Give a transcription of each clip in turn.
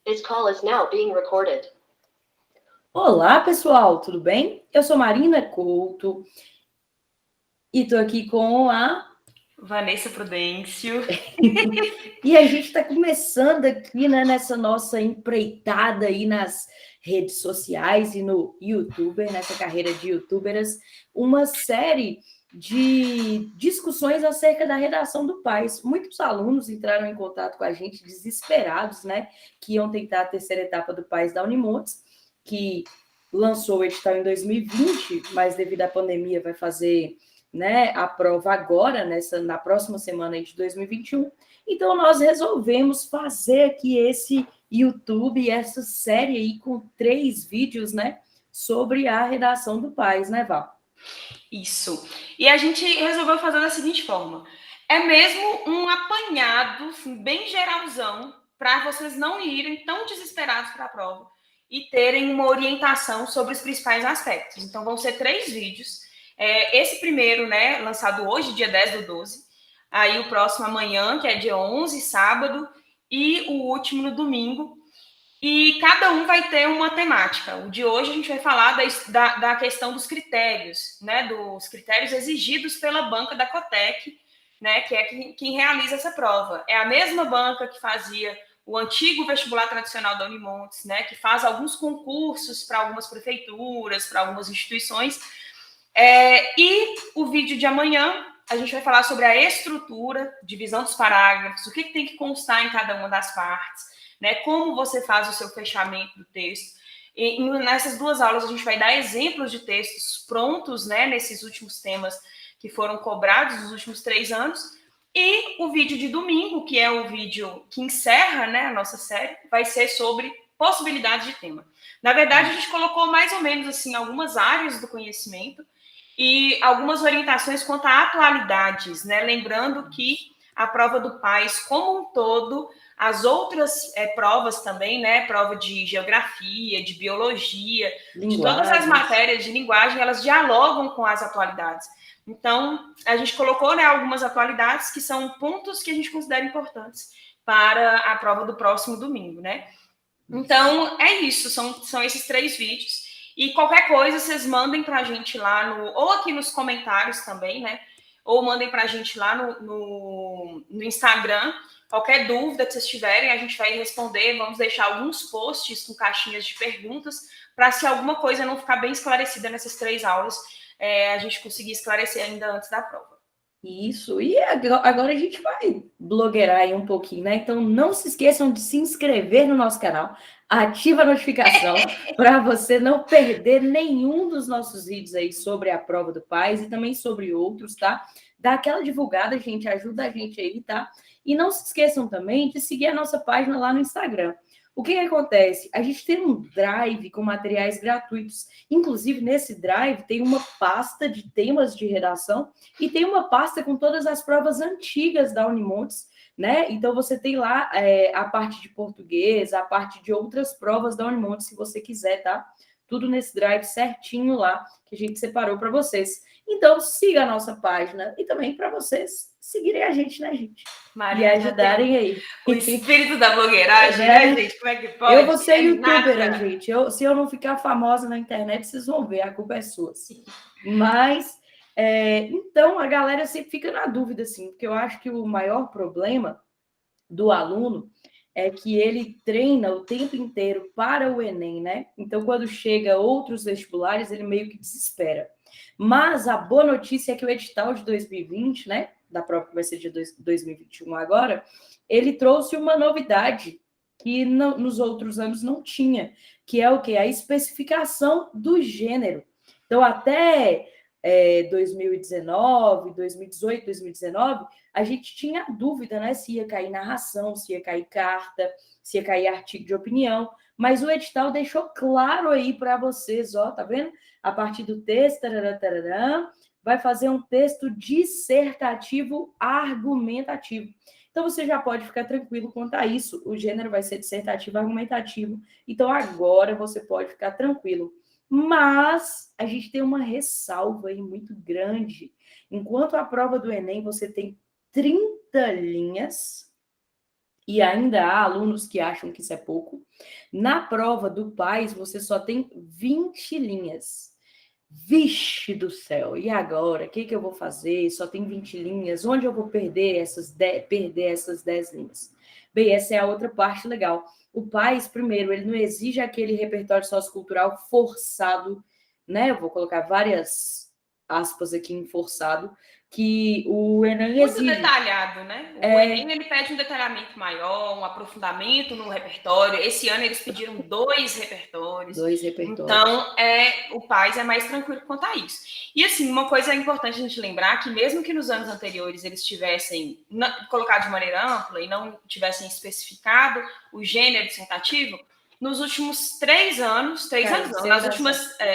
This call is now being recorded. Olá, pessoal, tudo bem? Eu sou Marina Couto e estou aqui com a Vanessa Prudêncio. E a gente está começando aqui, né, nessa nossa empreitada aí nas redes sociais e no YouTuber, nessa carreira de YouTuberas, uma série de discussões acerca da redação do PAS. Muitos alunos entraram em contato com a gente desesperados, né, que iam tentar a terceira etapa do PAS da Unimontes, que lançou o edital em 2020, mas devido à pandemia vai fazer, né, a prova agora, na próxima semana de 2021. Então, nós resolvemos fazer aqui esse YouTube, essa série aí com 3 vídeos, né, sobre a redação do PAS, né, Val? Isso. E a gente resolveu fazer da seguinte forma. É mesmo um apanhado, assim, bem geralzão, para vocês não irem tão desesperados para a prova e terem uma orientação sobre os principais aspectos. Então, vão ser 3 vídeos. Esse primeiro, né, lançado hoje, dia 10/12. Aí o próximo amanhã, que é dia 11, sábado. E o último no domingo. E cada um vai ter uma temática. O de hoje a gente vai falar da questão dos critérios, né? Dos critérios exigidos pela banca da Cotec, né? Que é quem realiza essa prova. É a mesma banca que fazia o antigo vestibular tradicional da Unimontes, né? Que faz alguns concursos para algumas prefeituras, para algumas instituições. E o vídeo de amanhã a gente vai falar sobre a estrutura, divisão dos parágrafos, o que tem que constar em cada uma das partes, né? Como você faz o seu fechamento do texto. E nessas 2 aulas a gente vai dar exemplos de textos prontos, né? Nesses últimos temas que foram cobrados nos últimos 3 anos. E o vídeo de domingo, que é o vídeo que encerra, né, a nossa série, vai ser sobre possibilidades de tema. Na verdade, a gente colocou mais ou menos assim algumas áreas do conhecimento e algumas orientações quanto a atualidades, né? Lembrando que a prova do PAS, como um todo, as outras provas também, né? Prova de geografia, de biologia, de todas as matérias de linguagem, elas dialogam com as atualidades. Então, a gente colocou, né, algumas atualidades que são pontos que a gente considera importantes para a prova do próximo domingo, né? Então, é isso, são esses 3 vídeos. E qualquer coisa, vocês mandem para a gente lá ou aqui nos comentários também, né? Ou mandem para a gente lá no Instagram. Qualquer dúvida que vocês tiverem, a gente vai responder. Vamos deixar alguns posts com caixinhas de perguntas, para se alguma coisa não ficar bem esclarecida nessas 3 aulas, a gente conseguir esclarecer ainda antes da prova. Isso, e agora a gente vai blogueirar aí um pouquinho, né? Então não se esqueçam de se inscrever no nosso canal, ativa a notificação para você não perder nenhum dos nossos vídeos aí sobre a prova do PAS e também sobre outros, tá? Dá aquela divulgada, gente, ajuda a gente aí, tá? E não se esqueçam também de seguir a nossa página lá no Instagram. O que acontece? A gente tem um drive com materiais gratuitos. Inclusive, nesse drive tem uma pasta de temas de redação e tem uma pasta com todas as provas antigas da Unimontes, né? Então, você tem lá a parte de português, a parte de outras provas da Unimontes, se você quiser, tá? Tudo nesse drive certinho lá, que a gente separou para vocês. Então, siga a nossa página e também para vocês seguirem a gente, né, gente? Maria, e ajudarem aí. O espírito da blogueiragem, né, gente? Como é que pode? Eu vou ser youtuber, gente. Se eu não ficar famosa na internet, vocês vão ver, a culpa é sua. Mas, então, a galera sempre fica na dúvida, assim, porque eu acho que o maior problema do aluno é que ele treina o tempo inteiro para o Enem, né? Então, quando chega outros vestibulares, ele meio que desespera. Mas a boa notícia é que o edital de 2020, né, da prova que vai ser de 2021 agora, ele trouxe uma novidade que nos outros anos não tinha, que é o quê? A especificação do gênero. Então, até 2019, 2018, 2019, a gente tinha dúvida, né, se ia cair narração, se ia cair carta, se ia cair artigo de opinião, mas o edital deixou claro aí para vocês, ó, tá vendo? A partir do texto, tarará, vai fazer um texto dissertativo argumentativo. Então, você já pode ficar tranquilo quanto a isso. O gênero vai ser dissertativo argumentativo. Então, agora você pode ficar tranquilo. Mas a gente tem uma ressalva aí muito grande. Enquanto a prova do Enem você tem 30 linhas, e ainda há alunos que acham que isso é pouco. Na prova do PAS, você só tem 20 linhas. Vixe do céu, e agora? O que eu vou fazer? Só tem 20 linhas. Onde eu vou perder essas 10 linhas? Bem, essa é a outra parte legal. O PAS, primeiro, ele não exige aquele repertório sociocultural forçado, né? Eu vou colocar várias aspas aqui em forçado, que o Enem Muito exige. detalhado, né? O Enem, ele pede um detalhamento maior, um aprofundamento no repertório. Esse ano eles pediram 2 repertórios. 2 repertórios. Então, o PAS é mais tranquilo quanto a isso. E, assim, uma coisa importante a gente lembrar, que mesmo que nos anos anteriores eles tivessem colocado de maneira ampla e não tivessem especificado o gênero dissertativo, nos últimos 3 anos,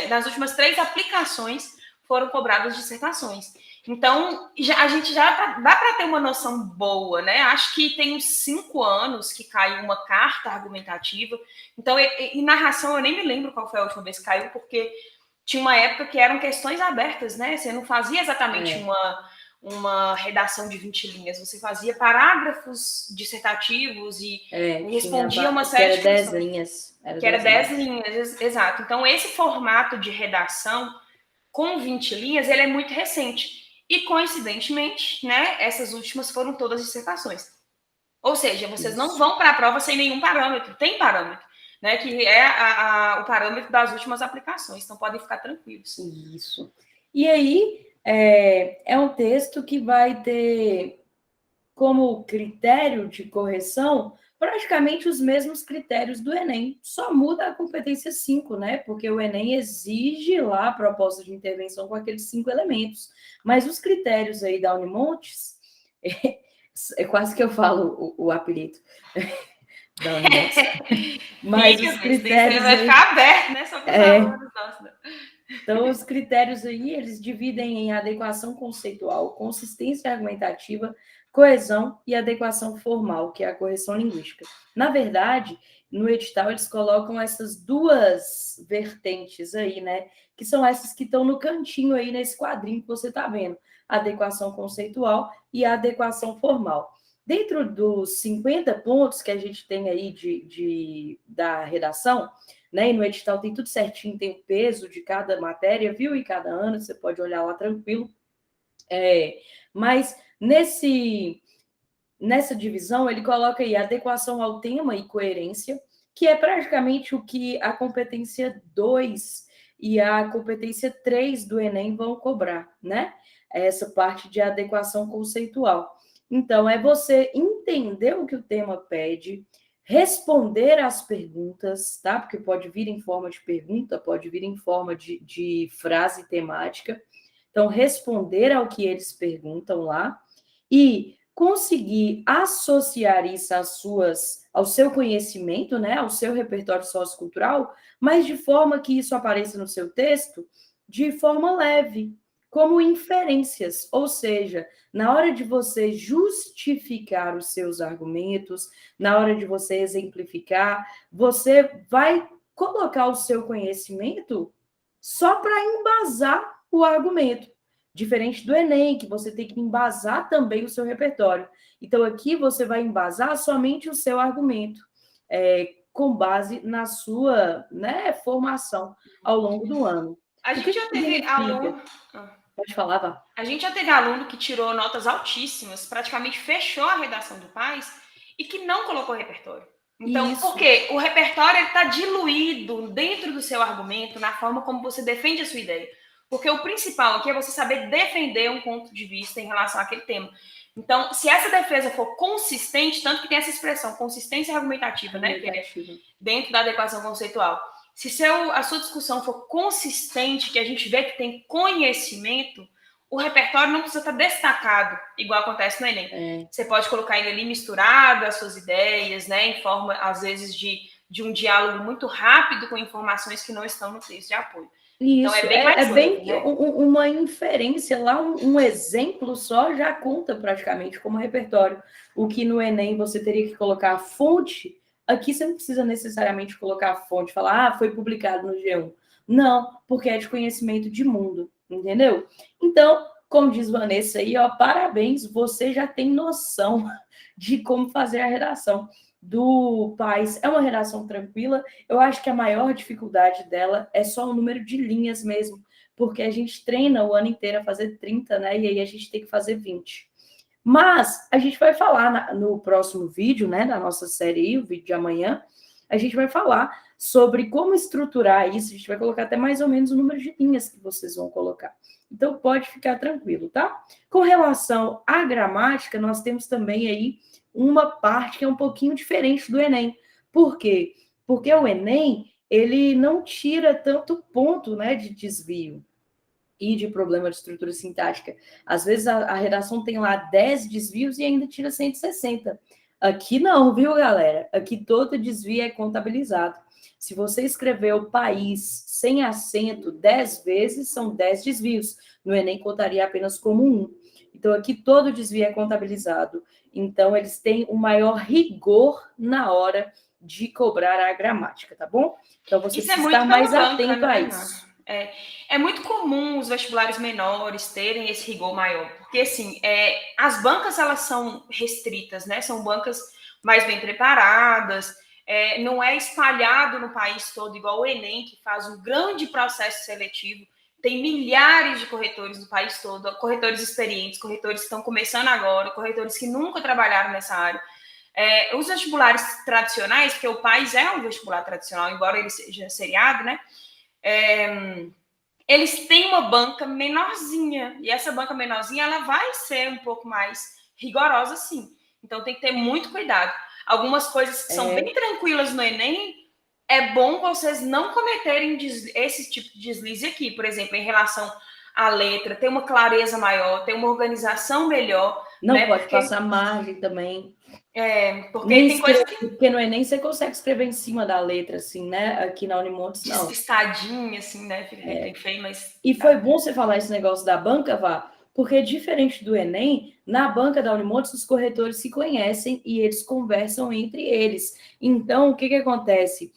nas últimas 3 aplicações foram cobradas dissertações. Então, a gente já dá para ter uma noção boa, né? Acho que tem uns 5 anos que caiu uma carta argumentativa. Então, em narração, eu nem me lembro qual foi a última vez que caiu, porque tinha uma época que eram questões abertas, né? Você não fazia exatamente uma redação de 20 linhas, você fazia parágrafos dissertativos e respondia uma série de questões. 10 linhas. Que era 10 linhas, exato. Então, esse formato de redação com 20 linhas, ele é muito recente. E, coincidentemente, né, essas últimas foram todas dissertações. Ou seja, vocês não vão para a prova sem nenhum parâmetro. Tem parâmetro, né, que é o parâmetro das últimas aplicações. Então, podem ficar tranquilos. Isso. E aí, é um texto que vai ter como critério de correção praticamente os mesmos critérios do Enem. Só muda a competência 5, né? Porque o Enem exige lá a proposta de intervenção com aqueles 5 elementos. Mas os critérios aí da Unimontes, é quase que eu falo o apelido da Unimontes. Mas os critérios vai ficar aberto, né? Só para Então, os critérios aí, eles dividem em adequação conceitual, consistência argumentativa, coesão e adequação formal, que é a correção linguística. Na verdade, no edital, eles colocam essas 2 vertentes aí, né? Que são essas que estão no cantinho aí, nesse quadrinho que você está vendo. A adequação conceitual e a adequação formal. Dentro dos 50 pontos que a gente tem aí da redação, né? E no edital tem tudo certinho, tem o peso de cada matéria, viu? E cada ano, você pode olhar lá tranquilo. Mas nessa divisão, ele coloca aí adequação ao tema e coerência, que é praticamente o que a competência 2 e a competência 3 do Enem vão cobrar, né? Essa parte de adequação conceitual. Então, é você entender o que o tema pede, responder às perguntas, tá? Porque pode vir em forma de pergunta, pode vir em forma de frase temática. Então, responder ao que eles perguntam lá e conseguir associar isso ao seu conhecimento, né? Ao seu repertório sociocultural, mas de forma que isso apareça no seu texto de forma leve, como inferências, ou seja, na hora de você justificar os seus argumentos, na hora de você exemplificar, você vai colocar o seu conhecimento só para embasar o argumento. Diferente do Enem, que você tem que embasar também o seu repertório. Então, aqui você vai embasar somente o seu argumento, com base na sua, né, formação ao longo do ano. A gente já teve aluno... Pode falar, Vá. A gente já teve aluno que tirou notas altíssimas, praticamente fechou a redação do PAS e que não colocou repertório. Então, por quê? O repertório está diluído dentro do seu argumento, na forma como você defende a sua ideia. Porque o principal aqui é você saber defender um ponto de vista em relação àquele tema. Então, se essa defesa for consistente, tanto que tem essa expressão, consistência argumentativa, né? Que é dentro da adequação conceitual. Se a sua discussão for consistente, que a gente vê que tem conhecimento, o repertório não precisa estar destacado, igual acontece no Enem. Você pode colocar ele ali misturado às suas ideias, né, em forma, às vezes, de um diálogo muito rápido com informações que não estão no texto de apoio. Isso, então, é bem né? Uma inferência lá, um exemplo só já conta praticamente como repertório. O que no Enem você teria que colocar a fonte, aqui você não precisa necessariamente colocar a fonte, falar, foi publicado no G1. Não, porque é de conhecimento de mundo, entendeu? Então, como diz Vanessa aí, ó, parabéns, você já tem noção de como fazer a redação do PAIS. É uma redação tranquila, eu acho que a maior dificuldade dela é só o número de linhas mesmo, porque a gente treina o ano inteiro a fazer 30, né? E aí a gente tem que fazer 20. Mas a gente vai falar no próximo vídeo, né, da nossa série, o vídeo de amanhã, a gente vai falar sobre como estruturar isso, a gente vai colocar até mais ou menos o número de linhas que vocês vão colocar. Então, pode ficar tranquilo, tá? Com relação à gramática, nós temos também aí uma parte que é um pouquinho diferente do Enem. Por quê? Porque o Enem, ele não tira tanto ponto, né, de desvio e de problema de estrutura sintática. Às vezes a redação tem lá 10 desvios e ainda tira 160. Aqui não, viu, galera? Aqui todo desvio é contabilizado. Se você escrever o país sem acento 10 vezes, são 10 desvios. No Enem contaria apenas como 1. Então, aqui todo desvio é contabilizado. Então, eles têm o maior rigor na hora de cobrar a gramática, tá bom? Então, você Isso é precisa muito estar mais pela banca, atento né, a isso. É muito comum os vestibulares menores terem esse rigor maior, porque assim, as bancas elas são restritas, né? São bancas mais bem preparadas, não é espalhado no país todo igual o Enem, que faz um grande processo seletivo. Tem milhares de corretores no país todo, corretores experientes, corretores que estão começando agora, corretores que nunca trabalharam nessa área. Os vestibulares tradicionais, porque o PAIS é um vestibular tradicional, embora ele seja seriado, né? Eles têm uma banca menorzinha, e essa banca menorzinha ela vai ser um pouco mais rigorosa, sim. Então tem que ter muito cuidado. Algumas coisas que são bem tranquilas no Enem, é bom vocês não cometerem esse tipo de deslize aqui, por exemplo, em relação à letra, ter uma clareza maior, ter uma organização melhor. Não, né? pode passar margem também. Porque Nem tem coisa que... Porque no Enem você consegue escrever em cima da letra, assim, né? Aqui na Unimontes, não. Despistadinha, assim, né? Fica bem feio, mas... E foi bom você falar esse negócio da banca, Vá, porque diferente do Enem, na banca da Unimontes, os corretores se conhecem e eles conversam entre eles. Então, o que acontece?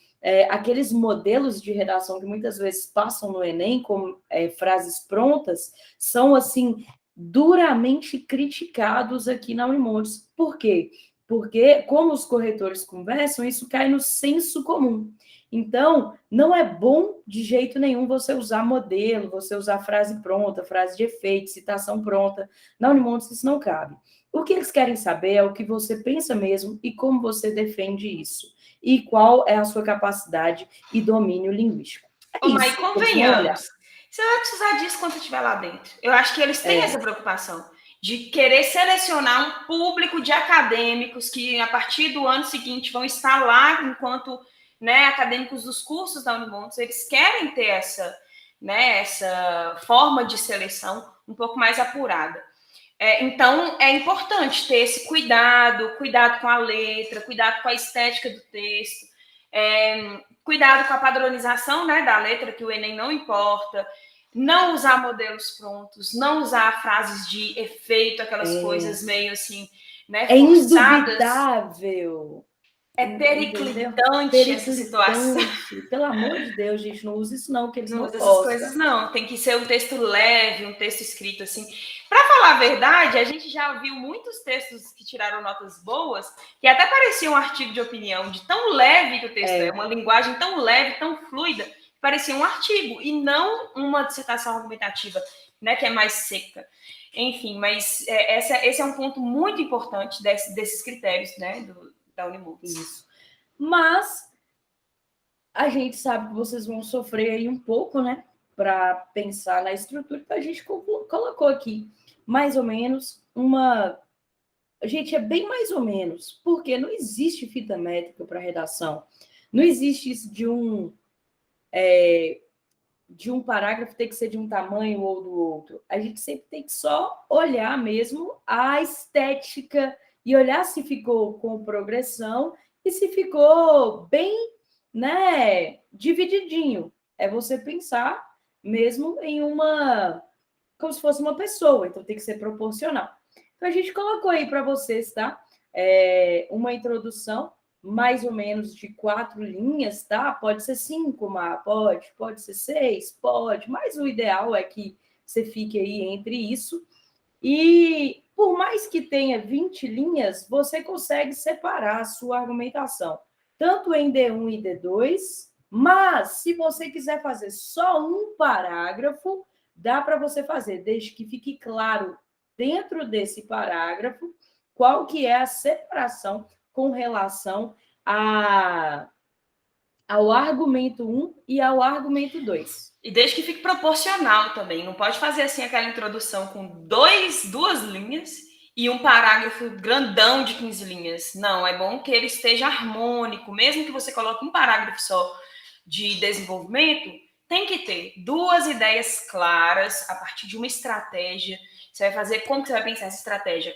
Aqueles modelos de redação que muitas vezes passam no Enem, como frases prontas, são, assim, duramente criticados aqui na Unimontes. Por quê? Porque, como os corretores conversam, isso cai no senso comum. Então, não é bom de jeito nenhum você usar modelo, você usar frase pronta, frase de efeito, citação pronta. Na Unimontes isso não cabe. O que eles querem saber é o que você pensa mesmo e como você defende isso. E qual é a sua capacidade e domínio linguístico. Mas convenhamos, você vai precisar disso quando você estiver lá dentro. Eu acho que eles têm essa preocupação de querer selecionar um público de acadêmicos que, a partir do ano seguinte, vão estar lá enquanto, né, acadêmicos dos cursos da Unimontes. Eles querem ter essa forma de seleção um pouco mais apurada. Então, é importante ter esse cuidado com a letra, cuidado com a estética do texto, cuidado com a padronização, né, da letra, que o Enem não importa, não usar modelos prontos, não usar frases de efeito, aquelas coisas meio assim, né, forçadas. Indubitável. Periclitante essa situação. Pelo amor de Deus, gente, não usa isso não, que eles não usa gostam. essas coisas não, tem que ser um texto leve, um texto escrito assim. Para falar a verdade, a gente já viu muitos textos que tiraram notas boas, que até parecia um artigo de opinião, de tão leve que o texto é, uma linguagem tão leve, tão fluida, que parecia um artigo, e não uma dissertação argumentativa, né, que é mais seca. Enfim, mas esse é um ponto muito importante desses critérios, né, da Unimontes. Isso. Mas a gente sabe que vocês vão sofrer aí um pouco, né, para pensar na estrutura, então a gente colocou aqui mais ou menos uma... Gente, é bem mais ou menos, porque não existe fita métrica para redação. Não existe isso de um parágrafo ter que ser de um tamanho ou do outro. A gente sempre tem que só olhar mesmo a estética e olhar se ficou com progressão e se ficou bem, né, divididinho. É você pensar mesmo em como se fosse uma pessoa, então tem que ser proporcional. Então a gente colocou aí para vocês, tá? Uma introdução mais ou menos de 4 linhas, tá? Pode ser 5, pode ser 6, pode, mas o ideal é que você fique aí entre isso. E por mais que tenha 20 linhas, você consegue separar a sua argumentação, tanto em D1 e D2, mas se você quiser fazer só um parágrafo, dá para você fazer, desde que fique claro dentro desse parágrafo qual que é a separação com relação ao argumento 1 e ao argumento 2. E desde que fique proporcional também. Não pode fazer assim aquela introdução com duas linhas e um parágrafo grandão de 15 linhas. Não, é bom que ele esteja harmônico. Mesmo que você coloque um parágrafo só de desenvolvimento, tem que ter 2 ideias claras a partir de uma estratégia. Você vai fazer, como que você vai pensar essa estratégia?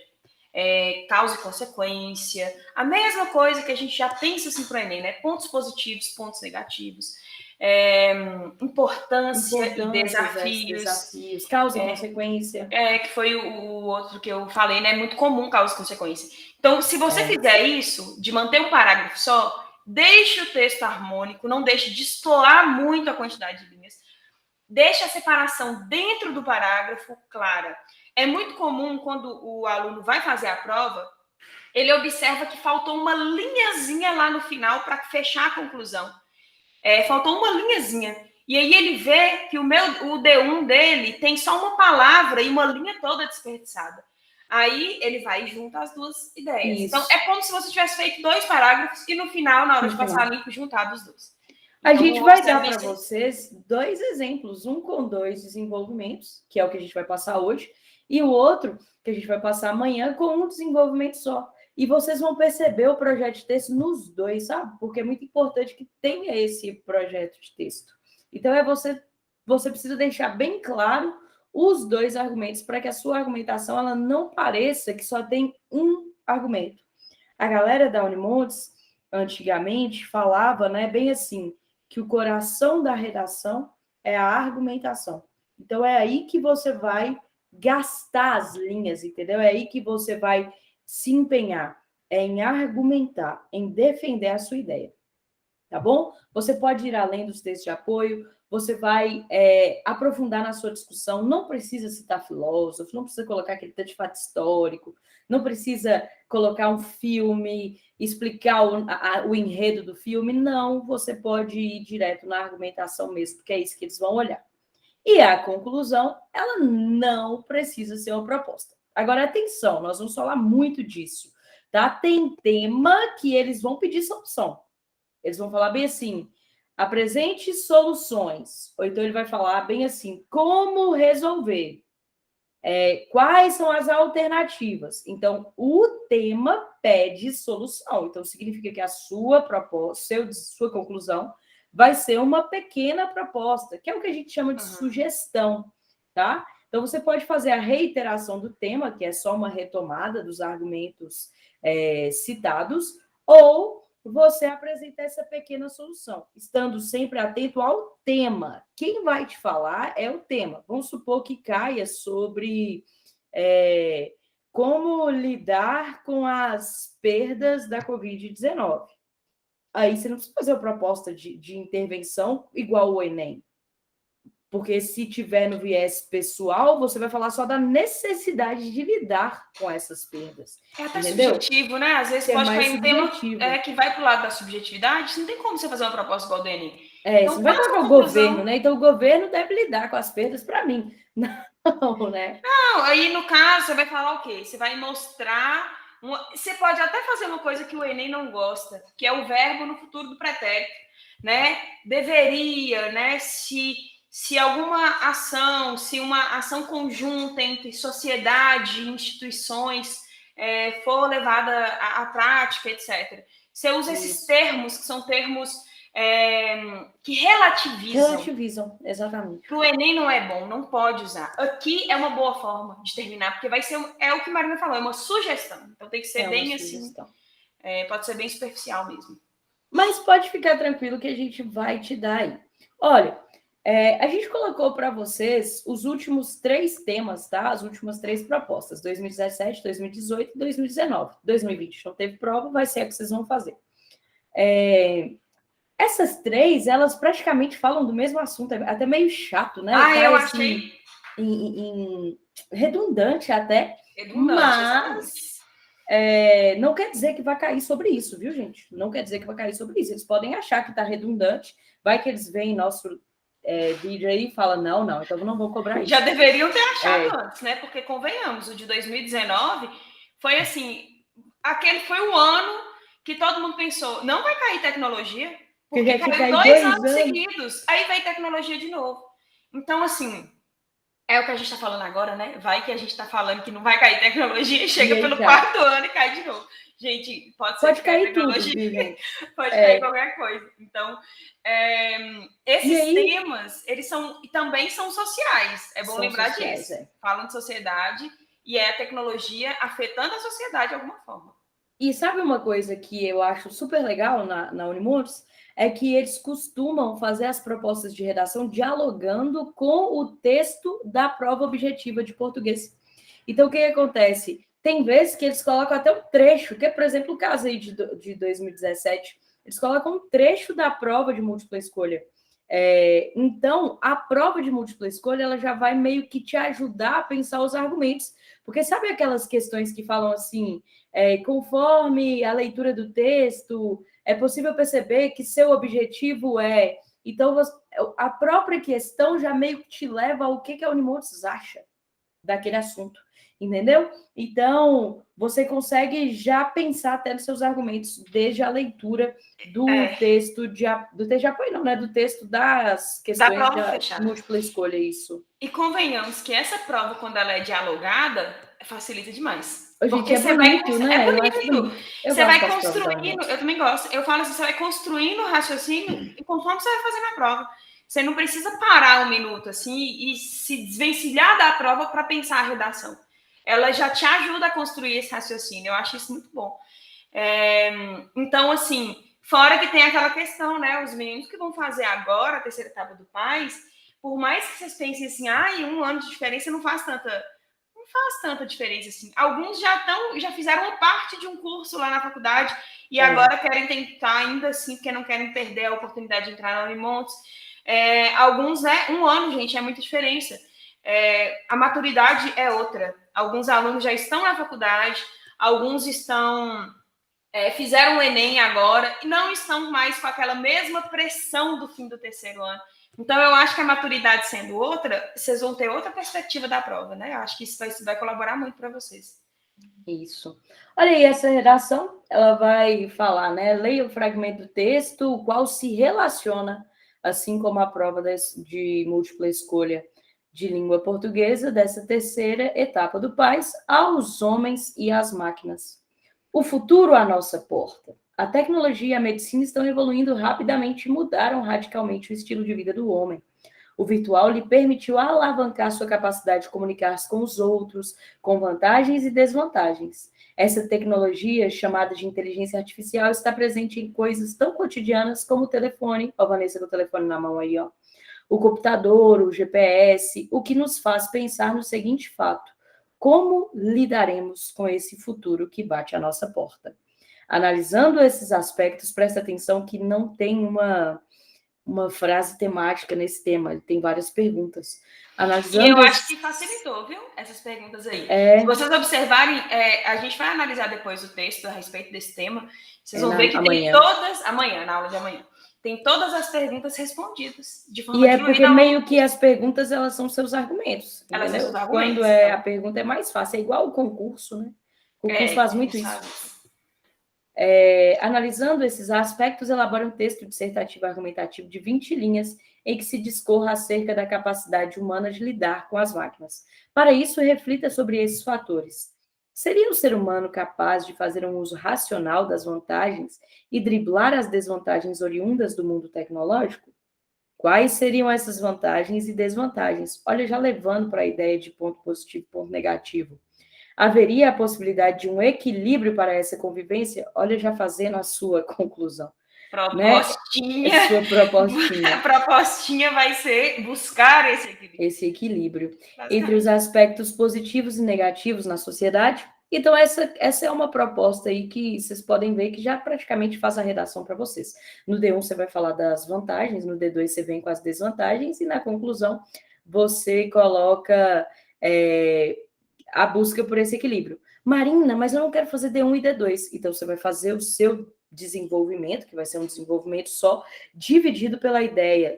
Causa e consequência. A mesma coisa que a gente já pensa assim para o Enem, né? Pontos positivos, pontos negativos. Importância e desafios. Causa e consequência. Que foi o outro que eu falei, né? Muito comum causa e consequência. Então, se você fizer isso, de manter um parágrafo só, deixe o texto harmônico, não deixe destoar muito a quantidade de linhas, deixe a separação dentro do parágrafo clara. É muito comum, quando o aluno vai fazer a prova, ele observa que faltou uma linhazinha lá no final para fechar a conclusão. Faltou uma linhazinha. E aí ele vê que o D1 dele tem só uma palavra e uma linha toda desperdiçada. Aí ele vai e junta as 2 ideias. Isso. Então, é como se você tivesse feito 2 parágrafos e no final, na hora de passar limpo, juntado os 2. A gente vai dar para vocês 2 exemplos, um com 2 desenvolvimentos, que é o que a gente vai passar hoje, e o outro que a gente vai passar amanhã com um desenvolvimento só. E vocês vão perceber o projeto de texto nos 2, sabe? Porque é muito importante que tenha esse projeto de texto. Então, você precisa deixar bem claro os 2 argumentos para que a sua argumentação ela não pareça que só tem um argumento. A galera da Unimontes, antigamente, falava, né, bem assim, que o coração da redação é a argumentação. Então, é aí que você vai gastar as linhas, entendeu? É aí que você vai se empenhar, em argumentar, em defender a sua ideia, tá bom? Você pode ir além dos textos de apoio, você vai aprofundar na sua discussão, não precisa citar filósofo, não precisa colocar aquele tanto de fato histórico, não precisa colocar um filme, explicar o enredo do filme, não, você pode ir direto na argumentação mesmo, porque é isso que eles vão olhar. E a conclusão, ela não precisa ser uma proposta. Agora, atenção, nós vamos falar muito disso, tá? Tem tema que eles vão pedir solução. Eles vão falar bem assim, apresente soluções. Ou então ele vai falar bem assim, como resolver? Quais são as alternativas? Então, o tema pede solução. Então, significa que a sua proposta, sua conclusão, vai ser uma pequena proposta, que é o que a gente chama de sugestão, tá? Então, você pode fazer a reiteração do tema, que é só uma retomada dos argumentos citados, ou você apresentar essa pequena solução, estando sempre atento ao tema. Quem vai te falar é o tema. Vamos supor que caia sobre como lidar com as perdas da Covid-19. Aí você não precisa fazer uma proposta de intervenção igual o Enem. Porque se tiver no viés pessoal, você vai falar só da necessidade de lidar com essas perdas. É até subjetivo, né? Às vezes pode cair um tema que vai para o lado da subjetividade. Não tem como você fazer uma proposta igual do Enem. Então, você vai colocar o governo, né? Então, o governo deve lidar com as perdas para mim. Não, né? Não, aí no caso, você vai falar o quê? Você vai mostrar... Você pode até fazer uma coisa que o Enem não gosta, que é o verbo no futuro do pretérito, né? Deveria, né? Se alguma ação, se uma ação conjunta entre sociedade e instituições for levada à prática, etc. Você usa esses termos, que são termos que relativizam. Relativizam, exatamente. Para o Enem não é bom, não pode usar. Aqui é uma boa forma de terminar, porque vai ser, o que a Marina falou, é uma sugestão. Então tem que ser bem assim, pode ser bem superficial mesmo. Mas pode ficar tranquilo que a gente vai te dar aí. Olha, a gente colocou para vocês os últimos 3 temas, tá? As últimas 3 propostas, 2017, 2018 e 2019. 2020 não teve prova, vai ser a que vocês vão fazer. Essas 3, elas praticamente falam do mesmo assunto, é até meio chato, né? Eu achei redundante até, mas não quer dizer que vai cair sobre isso, viu, gente? Não quer dizer que vai cair sobre isso. Eles podem achar que está redundante, vai que eles veem nosso vídeo aí e falam, não, então não vou cobrar isso. Já deveriam ter achado antes, né? Porque, convenhamos, o de 2019 foi assim, aquele foi o ano que todo mundo pensou, não vai cair tecnologia, porque caiu 2 anos seguidos, aí veio tecnologia de novo. Então, assim, é o que a gente está falando agora, né? Vai que a gente está falando que não vai cair tecnologia e chega pelo 4º ano e cai de novo. Gente, pode cair tecnologia, tudo, gente. Pode cair qualquer coisa. Então, esses temas, eles também são sociais. É bom lembrar disso. Falam de sociedade e é a tecnologia afetando a sociedade de alguma forma. E sabe uma coisa que eu acho super legal na Unimundos? É que eles costumam fazer as propostas de redação dialogando com o texto da prova objetiva de português. Então, o que acontece? Tem vezes que eles colocam até um trecho, que é, por exemplo, o caso aí de 2017, eles colocam um trecho da prova de múltipla escolha. Então, a prova de múltipla escolha, ela já vai meio que te ajudar a pensar os argumentos. Porque sabe aquelas questões que falam assim, conforme a leitura do texto, é possível perceber que seu objetivo é... Então, a própria questão já meio que te leva ao que a Unimontes acha daquele assunto, entendeu? Então, você consegue já pensar até nos seus argumentos desde a leitura do texto de apoio, não, né? Do texto das questões da múltipla escolha, isso. E convenhamos que essa prova, quando ela é dialogada, facilita demais. Porque você bonito, né? É bonito. Você vai construindo, eu também gosto. Eu falo assim, você vai construindo o raciocínio e conforme você vai fazendo a prova. Você não precisa parar um minuto assim e se desvencilhar da prova para pensar a redação. Ela já te ajuda a construir esse raciocínio. Eu acho isso muito bom. Então, assim, fora que tem aquela questão, né? Os meninos que vão fazer agora a terceira etapa do PAS, por mais que vocês pensem assim, um ano de diferença não faz tanta diferença assim. Alguns já fizeram uma parte de um curso lá na faculdade e agora querem tentar ainda assim, porque não querem perder a oportunidade de entrar na Unimontes. Alguns, né? Um ano, gente, é muita diferença. A maturidade é outra. Alguns alunos já estão na faculdade, alguns fizeram o Enem agora e não estão mais com aquela mesma pressão do fim do terceiro ano. Então, eu acho que a maturidade sendo outra, vocês vão ter outra perspectiva da prova, né? Eu acho que isso vai colaborar muito para vocês. Isso. Olha aí, essa redação, ela vai falar, né? Leia o fragmento do texto, o qual se relaciona, assim como a prova de múltipla escolha de língua portuguesa, dessa terceira etapa do PAS, aos homens e às máquinas. O futuro à nossa porta. A tecnologia e a medicina estão evoluindo rapidamente e mudaram radicalmente o estilo de vida do homem. O virtual lhe permitiu alavancar sua capacidade de comunicar-se com os outros, com vantagens e desvantagens. Essa tecnologia, chamada de inteligência artificial, está presente em coisas tão cotidianas como o telefone, ó, Vanessa com o telefone na mão aí, ó, o computador, o GPS, o que nos faz pensar no seguinte fato: como lidaremos com esse futuro que bate à nossa porta? Analisando esses aspectos, presta atenção que não tem uma frase temática nesse tema, ele tem várias perguntas. E eu acho que facilitou, viu? Essas perguntas aí. Se vocês observarem, a gente vai analisar depois o texto a respeito desse tema. Vocês vão ver que tem todas... Amanhã, na aula de amanhã. Tem todas as perguntas respondidas de forma diluída. E porque meio que as perguntas, elas são seus argumentos. Elas são seus argumentos. Quando a pergunta é mais fácil, é igual o concurso, né? O concurso faz muito isso. Analisando esses aspectos, elabora um texto dissertativo argumentativo de 20 linhas em que se discorra acerca da capacidade humana de lidar com as máquinas. Para isso, reflita sobre esses fatores. Seria o ser humano capaz de fazer um uso racional das vantagens e driblar as desvantagens oriundas do mundo tecnológico? Quais seriam essas vantagens e desvantagens? Olha, já levando para a ideia de ponto positivo e ponto negativo. Haveria a possibilidade de um equilíbrio para essa convivência? Olha, já fazendo a sua conclusão. Propostinha. Né? Sua propostinha. A propostinha vai ser buscar esse equilíbrio. Esse equilíbrio entre os aspectos positivos e negativos na sociedade. Então, essa é uma proposta aí que vocês podem ver que já praticamente faz a redação para vocês. No D1 você vai falar das vantagens, no D2 você vem com as desvantagens e na conclusão você coloca a busca por esse equilíbrio. Marina, mas eu não quero fazer D1 e D2. Então, você vai fazer o seu desenvolvimento, que vai ser um desenvolvimento só, dividido pela ideia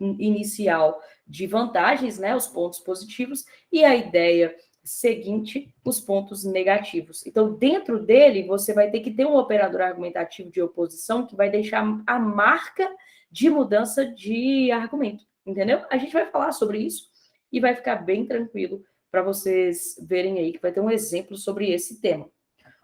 inicial de vantagens, né, os pontos positivos, e a ideia seguinte, os pontos negativos. Então, dentro dele, você vai ter que ter um operador argumentativo de oposição que vai deixar a marca de mudança de argumento, entendeu? A gente vai falar sobre isso e vai ficar bem tranquilo para vocês verem aí que vai ter um exemplo sobre esse tema.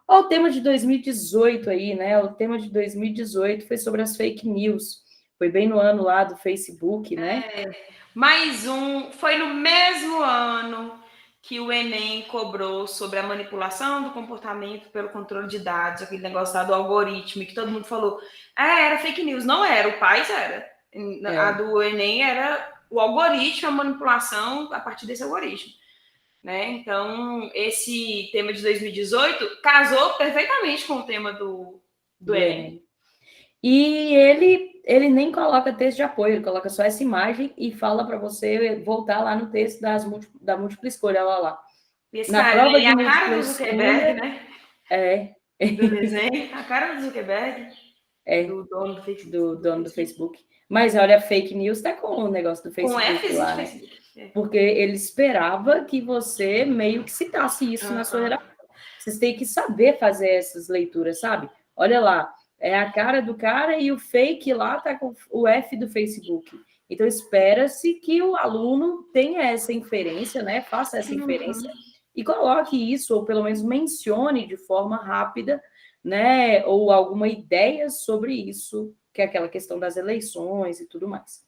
Ó, o tema de 2018 aí, né? O tema de 2018 foi sobre as fake news. Foi bem no ano lá do Facebook, né? Mais um. Foi no mesmo ano que o Enem cobrou sobre a manipulação do comportamento pelo controle de dados, aquele negócio lá do algoritmo, que todo mundo falou, era fake news. Não era, o PAIS era. A do Enem era o algoritmo, a manipulação a partir desse algoritmo. Né? Então, esse tema de 2018 casou perfeitamente com o tema do Enem. E ele nem coloca texto de apoio, ele coloca só essa imagem e fala para você voltar lá no texto da múltula escolha, lá. Esse na prova de a cara do Zuckerberg, né? Do desenho, a cara do Zuckerberg, do dono do Facebook. Do dono do Facebook. Mas olha, fake news tá com o negócio do Facebook. Com Fzinho lá, de né? Facebook. Porque ele esperava que você meio que citasse isso na sua redação. Vocês têm que saber fazer essas leituras, sabe? Olha lá, é a cara do cara e o fake lá tá com o F do Facebook. Então, espera-se que o aluno tenha essa inferência, né? Faça essa inferência e coloque isso, ou pelo menos mencione de forma rápida, né? Ou alguma ideia sobre isso, que é aquela questão das eleições e tudo mais.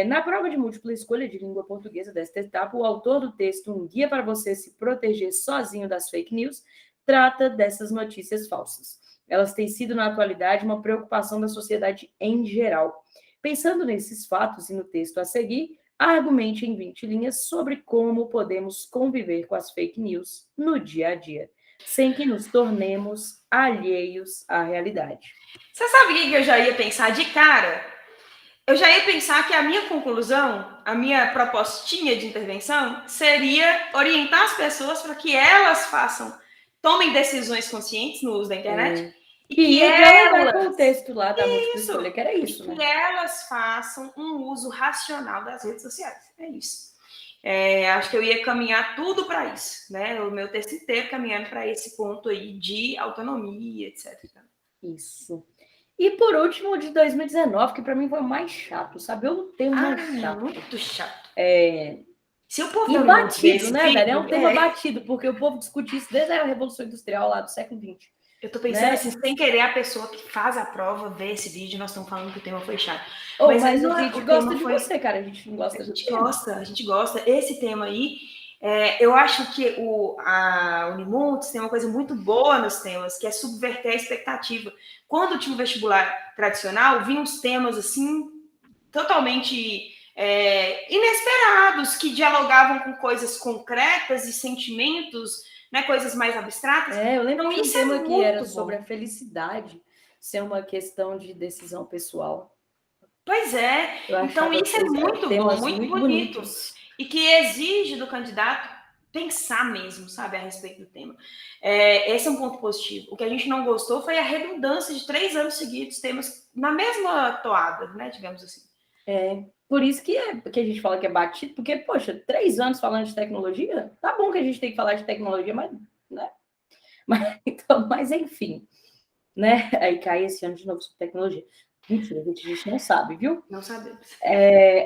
Na prova de múltipla escolha de língua portuguesa desta etapa, o autor do texto Um Guia para Você Se Proteger Sozinho das Fake News trata dessas notícias falsas. Elas têm sido, na atualidade, uma preocupação da sociedade em geral. Pensando nesses fatos e no texto a seguir, argumente em 20 linhas sobre como podemos conviver com as fake news no dia a dia, sem que nos tornemos alheios à realidade. Você sabe o que eu já ia pensar de cara? Eu já ia pensar que a minha conclusão, a minha propostinha de intervenção, seria orientar as pessoas para que elas tomem decisões conscientes no uso da internet. E que elas... com o texto lá da múltipla escolha, que era isso, né? Que elas façam um uso racional das redes sociais. É isso. Acho que eu ia caminhar tudo para isso, né? O meu texto inteiro caminhando para esse ponto aí de autonomia, etc. Isso. E por último, de 2019, que para mim foi o mais chato, sabe? Eu tenho mais chato. Muito chato. Se o povo e batido, né, velho? É um tema batido, porque o povo discute isso desde a Revolução Industrial lá do século XX. Eu tô pensando assim, sem querer a pessoa que faz a prova ver esse vídeo, nós estamos falando que o tema foi chato. Mas a gente gosta de você, cara. A gente não gosta do tema. A gente gosta. Esse tema aí, eu acho que a Unimontes tem uma coisa muito boa nos temas, que é subverter a expectativa. Quando tinha um vestibular tradicional, vinham uns temas assim, totalmente inesperados, que dialogavam com coisas concretas e sentimentos, né, coisas mais abstratas. Eu lembro que um tema que era sobre a felicidade ser uma questão de decisão pessoal. Pois é. Então isso é muito bom, muito bonito. E que exige do candidato pensar mesmo, sabe, a respeito do tema. Esse é um ponto positivo. O que a gente não gostou foi a redundância de 3 anos seguidos, temas na mesma toada, né, digamos assim. Por isso que a gente fala que é batido, porque, poxa, 3 anos falando de tecnologia, tá bom que a gente tem que falar de tecnologia, mas, né? Mas enfim, né? Aí cai esse ano de novo sobre tecnologia. Mentira, a gente não sabe, viu? Não sabemos.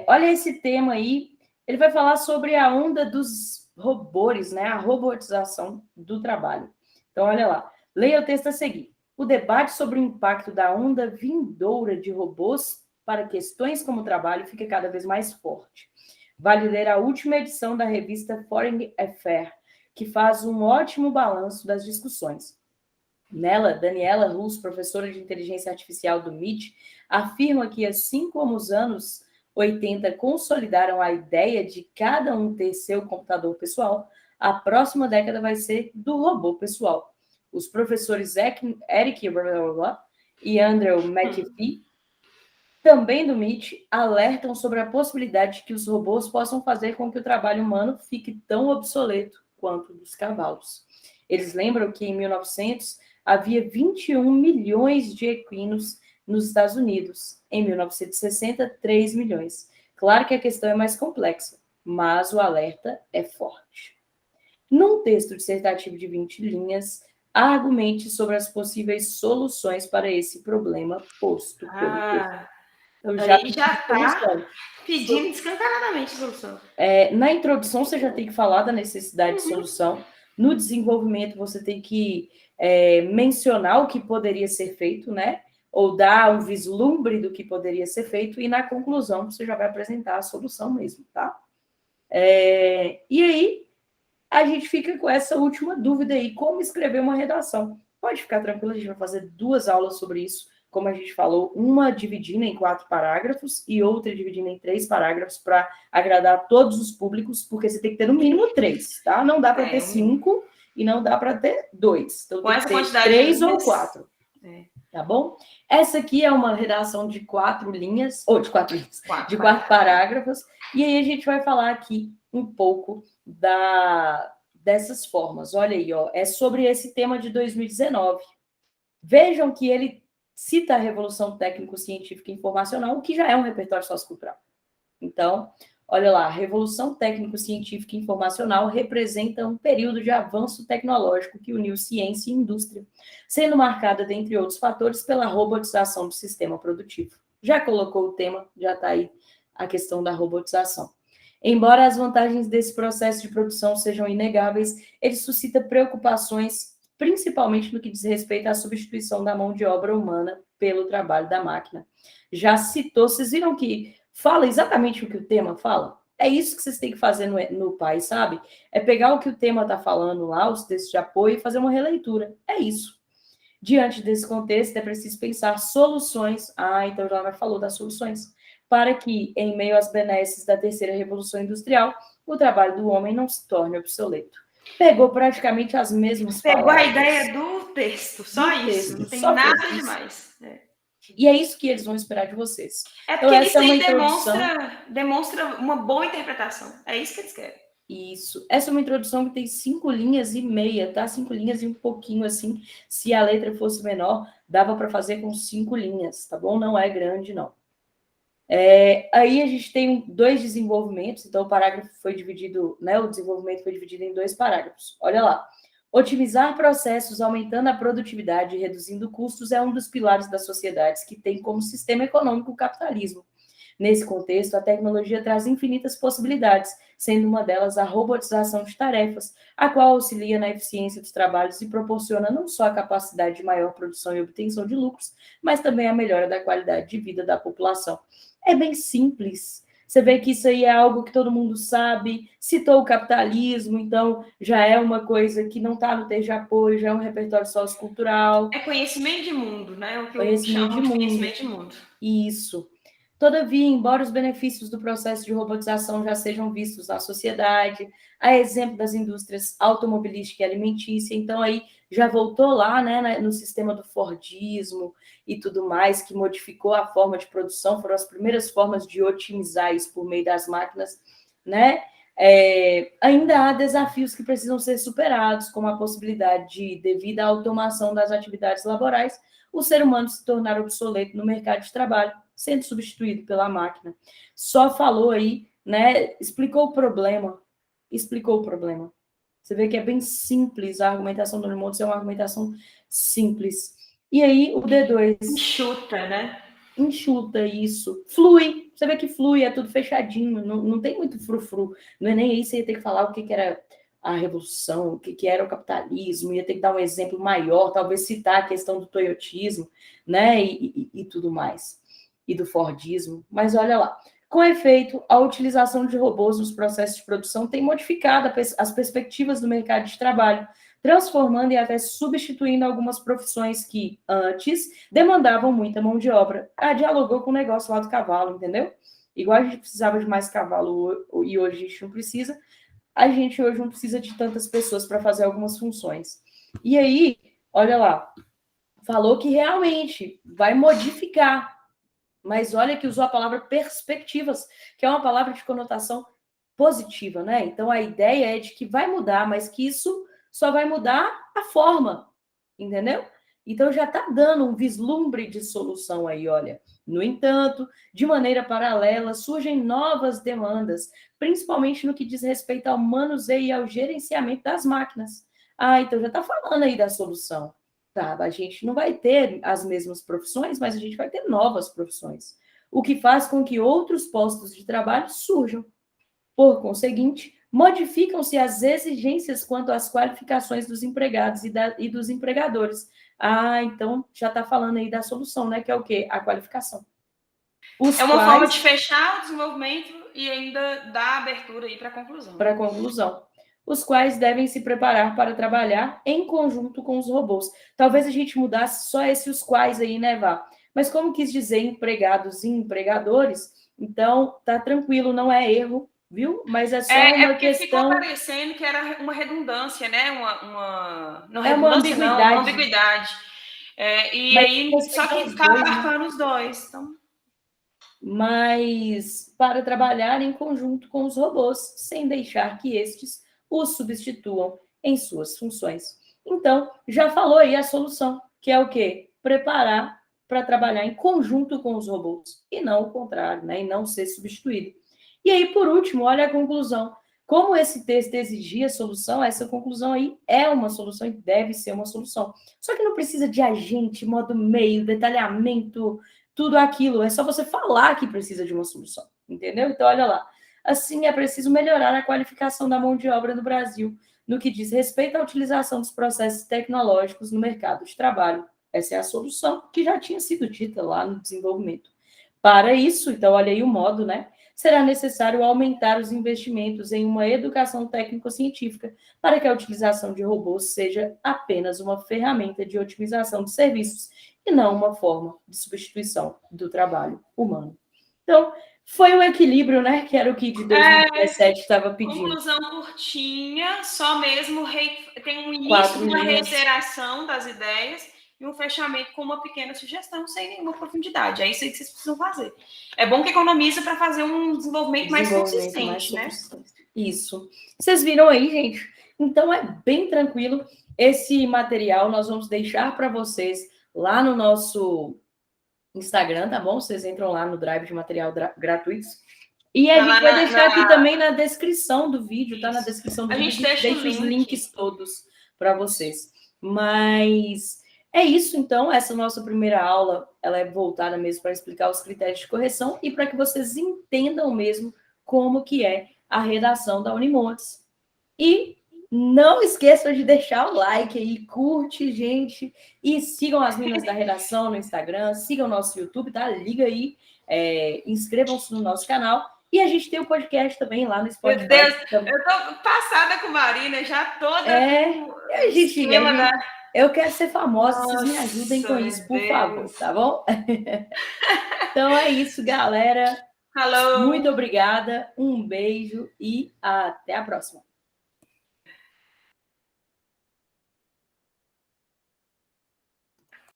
Olha esse tema aí, ele vai falar sobre a onda dos robôs, né? A robotização do trabalho. Então, olha lá, leia o texto a seguir. O debate sobre o impacto da onda vindoura de robôs para questões como o trabalho fica cada vez mais forte. Vale ler a última edição da revista Foreign Affairs, que faz um ótimo balanço das discussões. Nela, Daniela Rus, professora de inteligência artificial do MIT, afirma que assim como os anos 80 consolidaram a ideia de cada um ter seu computador pessoal, a próxima década vai ser do robô pessoal. Os professores Eric e Andrew McAfee também do MIT alertam sobre a possibilidade de que os robôs possam fazer com que o trabalho humano fique tão obsoleto quanto o dos cavalos. Eles lembram que em 1900 havia 21 milhões de equinos nos Estados Unidos. Em 1960, 3 milhões. Claro que a questão é mais complexa, mas o alerta é forte. Num texto dissertativo de 20 linhas, argumente sobre as possíveis soluções para esse problema posto pelo texto. Eu já Aí já está pedindo descancaradamente solução. Na introdução, você já tem que falar da necessidade de solução. No desenvolvimento, você tem que mencionar o que poderia ser feito, né? Ou dar um vislumbre do que poderia ser feito. E na conclusão, você já vai apresentar a solução mesmo, tá? E aí, a gente fica com essa última dúvida aí, como escrever uma redação. Pode ficar tranquilo, a gente vai fazer 2 aulas sobre isso, como a gente falou, uma dividida em 4 parágrafos e outra dividida em 3 parágrafos para agradar todos os públicos, porque você tem que ter no mínimo 3, tá? Não dá para ter 5 e não dá para ter 2. Então, com tem essa que ter quantidade 3 de ou 4. Tá bom? Essa aqui é uma redação de 4 linhas, ou de 4 linhas, de 4 parágrafos, e aí a gente vai falar aqui um pouco dessas formas. Olha aí, ó, é sobre esse tema de 2019. Vejam que ele cita a Revolução Técnico-Científica e Informacional, o que já é um repertório sociocultural. Então, olha lá, a Revolução Técnico-Científica e Informacional representa um período de avanço tecnológico que uniu ciência e indústria, sendo marcada, dentre outros fatores, pela robotização do sistema produtivo. Já colocou o tema, já está aí a questão da robotização. Embora as vantagens desse processo de produção sejam inegáveis, ele suscita preocupações, principalmente no que diz respeito à substituição da mão de obra humana pelo trabalho da máquina. Já citou, vocês viram que fala exatamente o que o tema fala? É isso que vocês têm que fazer no PAI, sabe? É pegar o que o tema está falando lá, os textos de apoio, e fazer uma releitura. É isso. Diante desse contexto, é preciso pensar soluções. Então já falou das soluções. Para que, em meio às benesses da terceira revolução industrial, o trabalho do homem não se torne obsoleto. Pegou praticamente as mesmas palavras. Pegou a ideia do texto, só isso. Não tem nada demais. E é isso que eles vão esperar de vocês. É porque então, isso aí demonstra uma boa interpretação. É isso que eles querem. Isso. Essa é uma introdução que tem 5 linhas e meia, tá? 5 linhas e um pouquinho, assim. Se a letra fosse menor, dava para fazer com 5 linhas, tá bom? Não é grande, não. Aí a gente tem 2 desenvolvimentos, então o parágrafo foi dividido, né? O desenvolvimento foi dividido em 2 parágrafos. Olha lá. Otimizar processos, aumentando a produtividade e reduzindo custos é um dos pilares das sociedades que tem como sistema econômico o capitalismo. Nesse contexto, a tecnologia traz infinitas possibilidades, sendo uma delas a robotização de tarefas, a qual auxilia na eficiência dos trabalhos e proporciona não só a capacidade de maior produção e obtenção de lucros, mas também a melhora da qualidade de vida da população. É bem simples. Você vê que isso aí é algo que todo mundo sabe, citou o capitalismo, então já é uma coisa que não está no texto de apoio, já é um repertório sociocultural. É conhecimento de mundo, né? O que conhecimento eu chamo de conhecimento de mundo. Isso. Todavia, embora os benefícios do processo de robotização já sejam vistos na sociedade, a exemplo das indústrias automobilística e alimentícia, então aí já voltou lá, né, no sistema do Fordismo e tudo mais, que modificou a forma de produção, foram as primeiras formas de otimizar isso por meio das máquinas, né? Ainda há desafios que precisam ser superados, como a possibilidade de, devido à automação das atividades laborais, o ser humano se tornar obsoleto no mercado de trabalho, sendo substituído pela máquina. Só falou aí, né? Explicou o problema. Você vê que é bem simples, a argumentação do Limones é uma argumentação simples. E aí, o D2... Enxuta, né? Enxuta isso. Flui. Você vê que flui, é tudo fechadinho, não tem muito frufru. Não é nem aí você ia ter que falar o que era a revolução, o que era o capitalismo, ia ter que dar um exemplo maior, talvez citar a questão do toyotismo, né? E tudo mais. E do Fordismo, mas olha lá. Com efeito, a utilização de robôs nos processos de produção tem modificado as perspectivas do mercado de trabalho, transformando e até substituindo algumas profissões que, antes, demandavam muita mão de obra. Dialogou com o negócio lá do cavalo, entendeu? Igual a gente precisava de mais cavalo e hoje a gente não precisa, a gente hoje não precisa de tantas pessoas para fazer algumas funções. E aí, olha lá, falou que realmente vai modificar, Mas olha que usou a palavra perspectivas, que é uma palavra de conotação positiva, né? Então a ideia é de que vai mudar, mas que isso só vai mudar a forma, entendeu? Então já está dando um vislumbre de solução aí, olha. No entanto, de maneira paralela, surgem novas demandas, principalmente no que diz respeito ao manuseio e ao gerenciamento das máquinas. Ah, então já está falando aí da solução. Tá, a gente não vai ter as mesmas profissões, mas a gente vai ter novas profissões, o que faz com que outros postos de trabalho surjam. Por conseguinte, modificam-se as exigências quanto às qualificações dos empregados e dos empregadores. Ah, então já está falando aí da solução, né? Que é o quê? A qualificação. É uma forma de fechar o desenvolvimento e ainda dar abertura aí para a conclusão. Para a conclusão. Os quais devem se preparar para trabalhar em conjunto com os robôs. Talvez a gente mudasse só os quais aí, né, Vá? Mas como quis dizer empregados e empregadores, então tá tranquilo, não é erro, viu? Mas é só uma questão... ficou parecendo que era uma redundância, né? Não é uma redundância, ambiguidade. não, uma ambiguidade. E aí, só que está abarcando os dois. Então... Mas para trabalhar em conjunto com os robôs, sem deixar que estes os substituam em suas funções. Então, já falou aí a solução, que é o quê? Preparar para trabalhar em conjunto com os robôs, e não o contrário, né? E não ser substituído. E aí, por último, olha a conclusão. Como esse texto exigia solução, essa conclusão aí é uma solução e deve ser uma solução. Só que não precisa de agente, modo meio, detalhamento, tudo aquilo. É só você falar que precisa de uma solução, entendeu? Então, olha lá. Assim, é preciso melhorar a qualificação da mão de obra no Brasil, no que diz respeito à utilização dos processos tecnológicos no mercado de trabalho. Essa é a solução que já tinha sido dita lá no desenvolvimento. Para isso, então, olha aí o modo, né? Será necessário aumentar os investimentos em uma educação técnico-científica para que a utilização de robôs seja apenas uma ferramenta de otimização de serviços e não uma forma de substituição do trabalho humano. Então, foi um equilíbrio, né? Que era o que de 2017 estava pedindo. Conclusão curtinha, só mesmo tem um início de uma reiteração das ideias e um fechamento com uma pequena sugestão sem nenhuma profundidade. É isso aí que vocês precisam fazer. É bom que economiza para fazer um desenvolvimento mais consistente, né? Isso. Vocês viram aí, gente? Então, é bem tranquilo. Esse material nós vamos deixar para vocês lá no nosso Instagram, tá bom? Vocês entram lá no Drive de material gratuitos. E a gente vai deixar aqui também na descrição do vídeo, tá? Na descrição do vídeo, a gente deixa os links todos para vocês. Mas é isso, então. Essa nossa primeira aula, ela é voltada mesmo para explicar os critérios de correção e para que vocês entendam mesmo como que é a redação da Unimontes. E não esqueçam de deixar o like aí, curte, gente, e sigam as meninas da redação no Instagram, sigam o nosso YouTube, tá? Liga aí, inscrevam-se no nosso canal. E a gente tem o podcast também lá no Spotify. Meu Deus, eu tô passada com Marina, já toda... Eu quero ser famosa, vocês me ajudem com isso, por favor, tá bom? Então é isso, galera. Hello. Muito obrigada, um beijo e até a próxima.